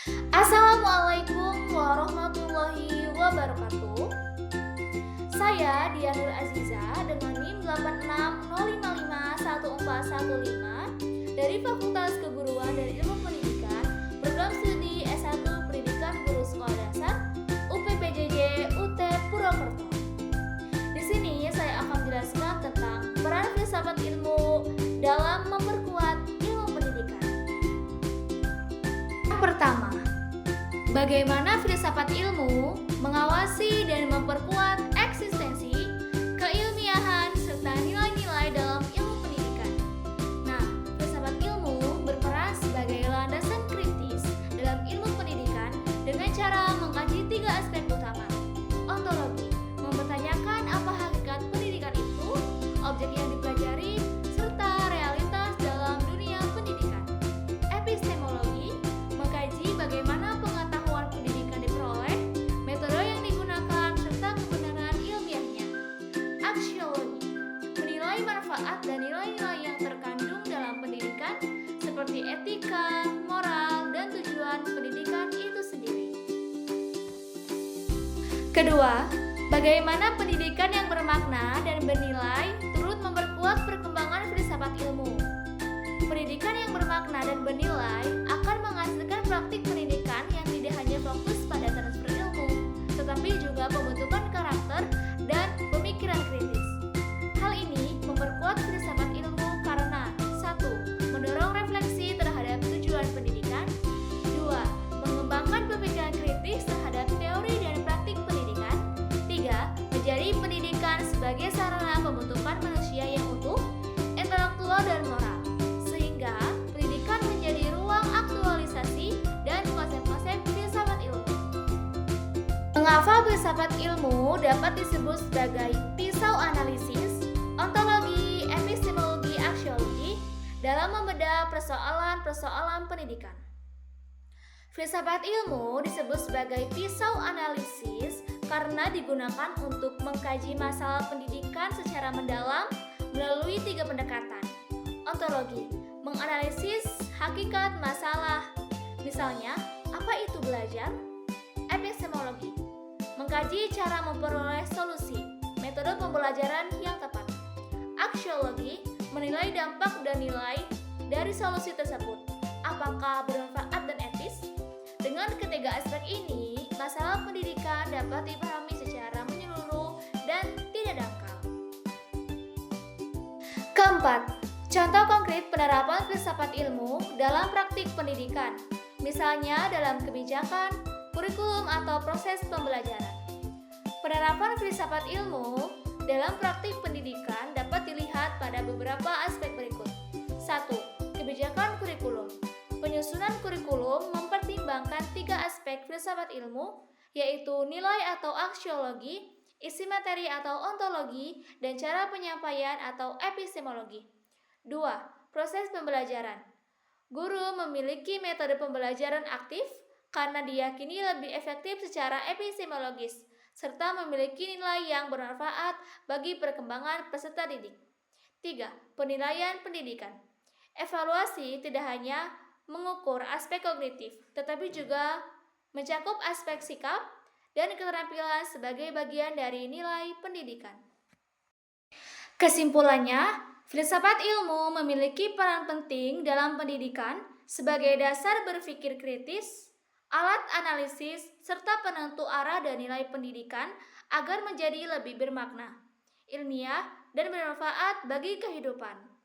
Assalamualaikum warahmatullahi wabarakatuh. Saya Dian Nur Aziza dengan NIM 860551415 dari Fakultas Keguruan dan Ilmu Pendidikan, Program Studi S1 Pendidikan Guru Sekolah Dasar UPPJJ UT Purwokerto. Di sini saya akan menjelaskan tentang peran filsafat ilmu dalam memperkuat ilmu pendidikan. Yang pertama, bagaimana filsafat ilmu mengawasi dan memperkuat eksistensi, keilmiahan, serta nilai-nilai dalam ilmu pendidikan. Nah, filsafat ilmu berperan sebagai landasan kritis dalam ilmu pendidikan dengan cara mengkaji tiga aspek utama. Ontologi, mempertanyakan apa hakikat pendidikan itu, objek yang dipelajari, serta realitas dalam dunia pendidikan. Epistemologi, mengkaji bagaimana pengetahuan pendidikan diperoleh, metode yang digunakan, serta kebenaran ilmiahnya. Aksiologi, menilai manfaat dan nilai-nilai yang terkandung dalam pendidikan seperti etika, moral, dan tujuan pendidikan itu sendiri. Kedua, bagaimana pendidikan yang bermakna dan bernilai turut memperkuat perkembangan filsafat ilmu. Pendidikan yang bermakna dan bernilai akan menghasilkan praktik pendidikan yang tidak hanya fokus pada transfer ilmu, tetapi juga pembentukan karakter dan pemikiran kritis. Hal ini memperkuat filsafat ilmu karena 1. Mendorong refleksi terhadap tujuan pendidikan. 2. Mengembangkan pemikiran kritis terhadap teori dan praktik pendidikan. 3. Menjadi pendidikan sebagai sarana pembentukan manusia yang utuh, intelektual dan moral. Sehingga pendidikan menjadi ruang aktualisasi dan konsep-konsep filsafat ilmu. Mengapa filsafat ilmu dapat disebut sebagai pisau analisis, ontologi, epistemologi, aksiologi dalam membedah persoalan-persoalan pendidikan? Filsafat ilmu disebut sebagai pisau analisis karena digunakan untuk mengkaji masalah pendidikan secara mendalam melalui tiga pendekatan. Ontologi, menganalisis hakikat masalah. Misalnya, apa itu belajar? Epistemologi, mengkaji cara memperoleh solusi, metode pembelajaran yang tepat. Aksiologi, menilai dampak dan nilai dari solusi tersebut, apakah bermanfaat dan etis. Dengan ketiga aspek ini, masalah pendidikan dapat dipahami secara menyeluruh dan tidak dangkal. Keempat, contoh konkret penerapan filsafat ilmu dalam praktik pendidikan, misalnya dalam kebijakan, kurikulum atau proses pembelajaran. Penerapan filsafat ilmu dalam praktik pendidikan dapat dilihat pada beberapa aspek berikut. 1. Kebijakan kurikulum. Penyusunan kurikulum mempertimbangkan tiga aspek filsafat ilmu, yaitu nilai atau aksiologi, isi materi atau ontologi, dan cara penyampaian atau epistemologi. 2. Proses pembelajaran. Guru memiliki metode pembelajaran aktif karena diyakini lebih efektif secara epistemologis, serta memiliki nilai yang bermanfaat bagi perkembangan peserta didik. 3. Penilaian pendidikan. Evaluasi tidak hanya mengukur aspek kognitif, tetapi juga mencakup aspek sikap dan keterampilan sebagai bagian dari nilai pendidikan. Kesimpulannya, filsafat ilmu memiliki peran penting dalam pendidikan sebagai dasar berpikir kritis, alat analisis, serta penentu arah dan nilai pendidikan agar menjadi lebih bermakna, ilmiah, dan bermanfaat bagi kehidupan.